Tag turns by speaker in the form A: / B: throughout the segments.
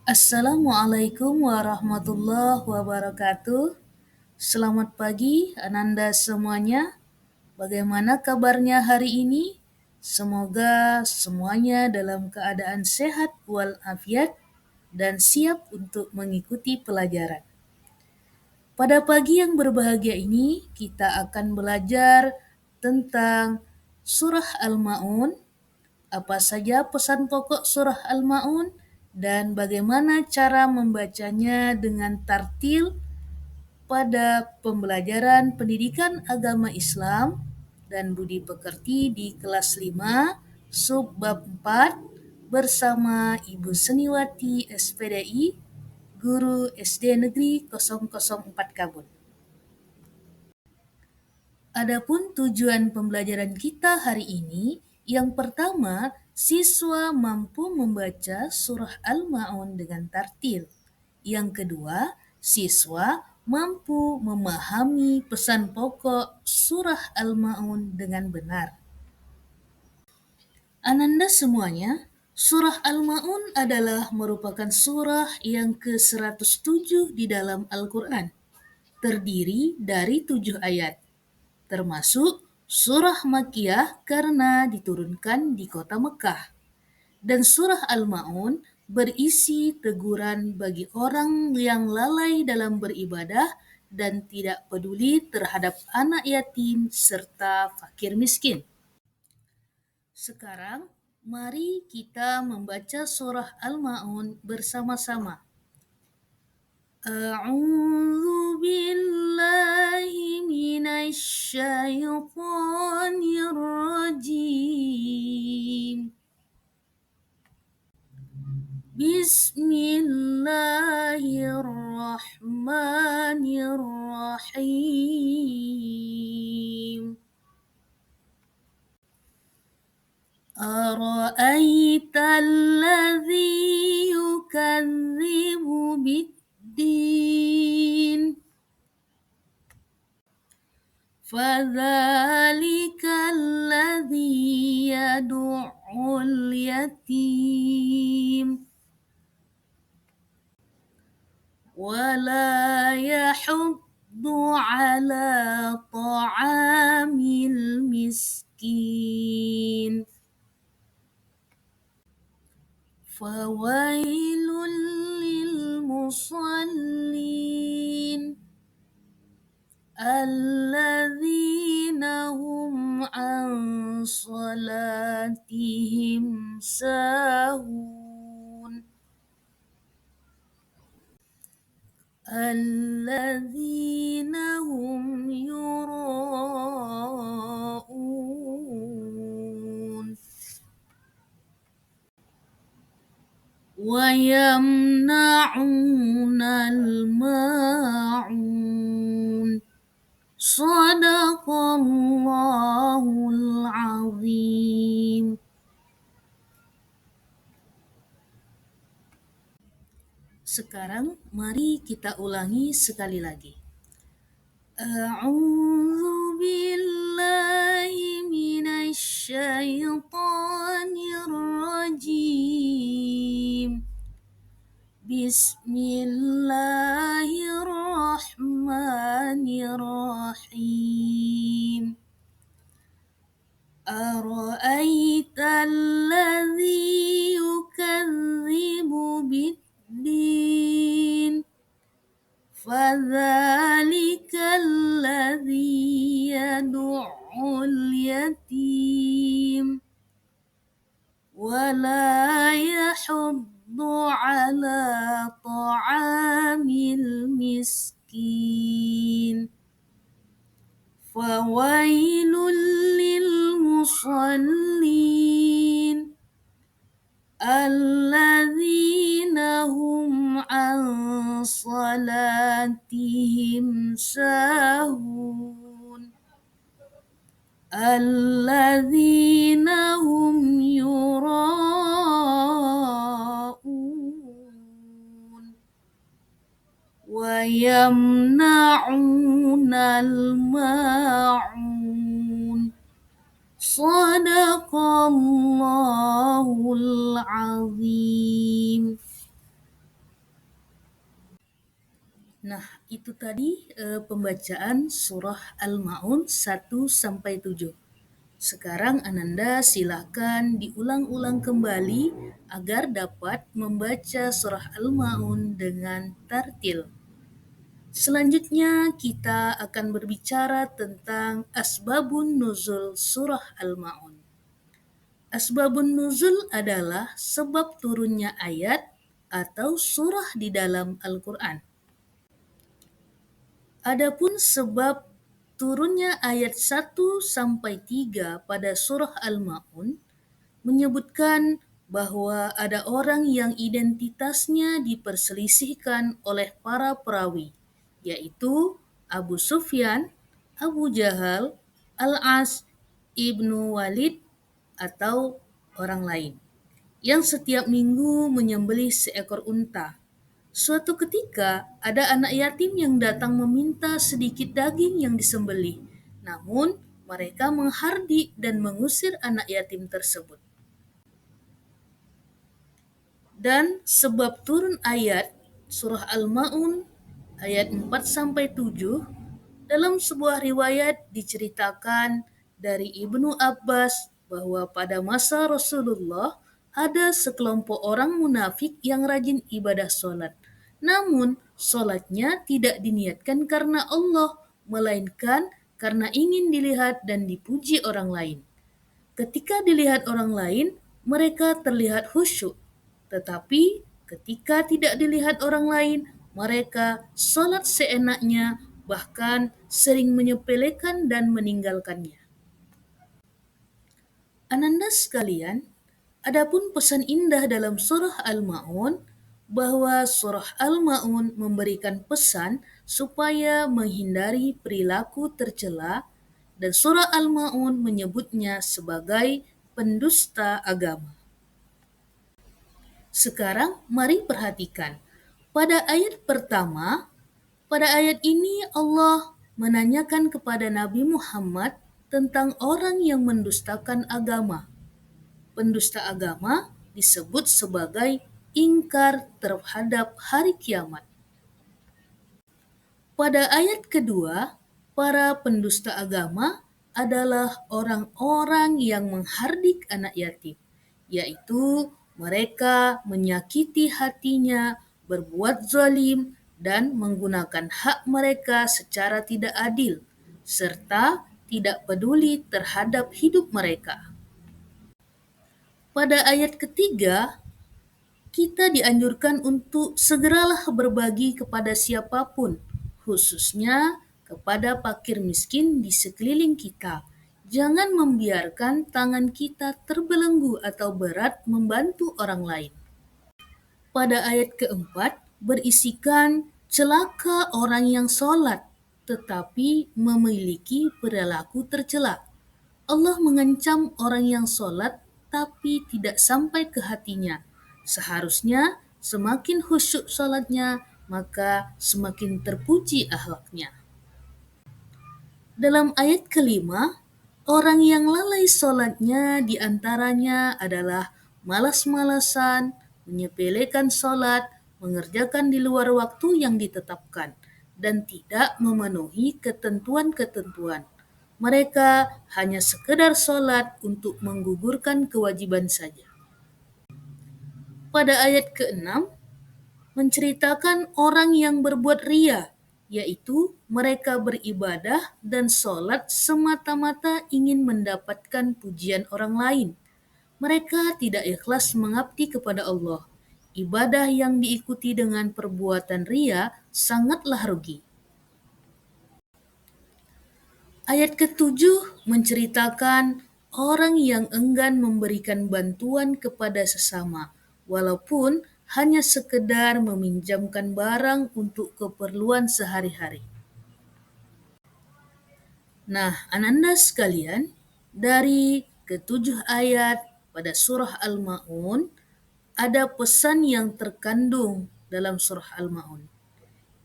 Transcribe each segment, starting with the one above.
A: Assalamualaikum warahmatullahi wabarakatuh. Selamat pagi, Ananda semuanya. Bagaimana kabarnya hari ini? Semoga semuanya dalam keadaan sehat walafiat dan siap untuk mengikuti pelajaran. Pada pagi yang berbahagia ini, kita akan belajar tentang Surah Al-Ma'un, apa saja pesan pokok Surah Al-Ma'un, dan bagaimana cara membacanya dengan tartil pada pembelajaran pendidikan agama Islam dan budi pekerti di kelas 5, subbab 4, bersama Ibu Seniwati SPDI, Guru SD Negeri 004 Kabun. Adapun tujuan pembelajaran kita hari ini, yang pertama, siswa mampu membaca surah Al-Ma'un dengan tartil. Yang kedua, siswa mampu memahami pesan pokok surah Al-Ma'un dengan benar. Ananda semuanya, surah Al-Ma'un adalah merupakan surah yang ke-107 di dalam Al-Quran. Terdiri dari 7 ayat, termasuk surah Makkiyah karena diturunkan di kota Mekah. Dan surah Al-Ma'un berisi teguran bagi orang yang lalai dalam beribadah dan tidak peduli terhadap anak yatim serta fakir miskin. Sekarang, mari kita membaca surah Al-Ma'un bersama-sama. A'udzu billahi minasy syaithanir rajim. Bismillahirrahmanirrahim. Ara'aital ladzi yukadzibu biddin. Fadzalikal ladzi yad'ul yatim. ولا يحض على طعام المسكين فويل للمصلين الذين هم عن صلاتهم ساهون الذين هم يراءون ويمنعون الماعون صدق الله العظيم. Sekarang mari kita ulangi sekali lagi. A'udzu billahi minasy syaithanir rajim. Bismillahirrahmanirrahim. Ara'aital ladzi yukadzibu biddin. Fadzalikal ladzi yad'ul yatim. Wala yahuddu ala ta'amil miskin. Fawailul lil musallin alladzina hum an salatihim sahun alladzina hum yura'un wa yamna'unal ma'un. Sadaqallahul azim. Nah, itu tadi pembacaan surah Al-Ma'un 1 sampai 7. Sekarang Ananda silakan diulang-ulang kembali agar dapat membaca surah Al-Ma'un dengan tartil. Selanjutnya kita akan berbicara tentang asbabun nuzul surah Al-Ma'un. Asbabun nuzul adalah sebab turunnya ayat atau surah di dalam Al-Quran. Adapun sebab turunnya ayat 1 sampai 3 pada surah Al-Ma'un menyebutkan bahwa ada orang yang identitasnya diperselisihkan oleh para perawi, yaitu Abu Sufyan, Abu Jahal, Al-As, Ibnu Walid, atau orang lain, yang setiap minggu menyembelih seekor unta. Suatu ketika, ada anak yatim yang datang meminta sedikit daging yang disembelih. Namun, mereka menghardik dan mengusir anak yatim tersebut. Dan sebab turun ayat surah Al-Ma'un ayat 4 sampai 7, dalam sebuah riwayat diceritakan dari Ibnu Abbas bahwa pada masa Rasulullah ada sekelompok orang munafik yang rajin ibadah sholat. Namun, sholatnya tidak diniatkan karena Allah, melainkan karena ingin dilihat dan dipuji orang lain. Ketika dilihat orang lain, mereka terlihat khusyuk. Tetapi ketika tidak dilihat orang lain, mereka sholat seenaknya, bahkan sering menyepelekan dan meninggalkannya. Ananda sekalian, adapun pesan indah dalam surah Al-Ma'un bahwa surah Al-Ma'un memberikan pesan supaya menghindari perilaku tercela, dan surah Al-Ma'un menyebutnya sebagai pendusta agama. Sekarang mari perhatikan. Pada ayat pertama, pada ayat ini Allah menanyakan kepada Nabi Muhammad tentang orang yang mendustakan agama. Pendusta agama disebut sebagai ingkar terhadap hari kiamat. Pada ayat kedua, para pendusta agama adalah orang-orang yang menghardik anak yatim, yaitu mereka menyakiti hatinya, berbuat zalim, dan menggunakan hak mereka secara tidak adil, serta tidak peduli terhadap hidup mereka. Pada ayat ketiga, kita dianjurkan untuk segeralah berbagi kepada siapapun, khususnya kepada fakir miskin di sekeliling kita. Jangan membiarkan tangan kita terbelenggu atau berat membantu orang lain. Pada ayat keempat berisikan celaka orang yang sholat tetapi memiliki perilaku tercela. Allah mengancam orang yang sholat tapi tidak sampai ke hatinya. Seharusnya semakin khusyuk sholatnya, maka semakin terpuji akhlaknya. Dalam ayat kelima, orang yang lalai sholatnya diantaranya adalah malas-malasan, menyepelekan sholat, mengerjakan di luar waktu yang ditetapkan, dan tidak memenuhi ketentuan-ketentuan. Mereka hanya sekedar sholat untuk menggugurkan kewajiban saja. Pada ayat ke-6, menceritakan orang yang berbuat ria, yaitu mereka beribadah dan sholat semata-mata ingin mendapatkan pujian orang lain. Mereka tidak ikhlas mengabdi kepada Allah. Ibadah yang diikuti dengan perbuatan ria sangatlah rugi. Ayat ke-7 menceritakan orang yang enggan memberikan bantuan kepada sesama, walaupun hanya sekedar meminjamkan barang untuk keperluan sehari-hari. Nah, Ananda sekalian, dari ke-7 ayat pada surah Al-Ma'un, ada pesan yang terkandung dalam surah Al-Ma'un.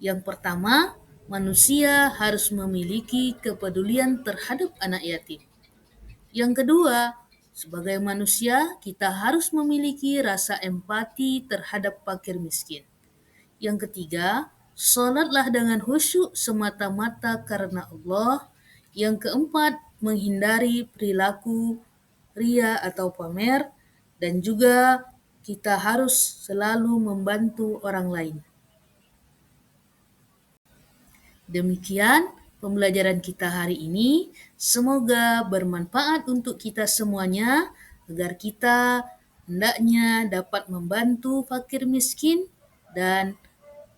A: Yang pertama, manusia harus memiliki kepedulian terhadap anak yatim. Yang kedua, sebagai manusia kita harus memiliki rasa empati terhadap fakir miskin. Yang ketiga, Salatlah dengan khusyuk semata-mata karena Allah. Yang keempat, menghindari perilaku ria atau pamer, dan juga kita harus selalu membantu orang lain. Demikian pembelajaran kita hari ini. Semoga bermanfaat untuk kita semuanya agar kita hendaknya dapat membantu fakir miskin dan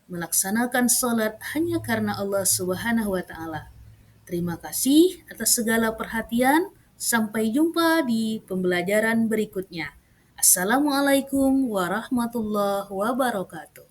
A: melaksanakan salat hanya karena Allah Subhanahu wa taala. Terima kasih atas segala perhatian. Sampai jumpa di pembelajaran berikutnya. Assalamualaikum warahmatullahi wabarakatuh.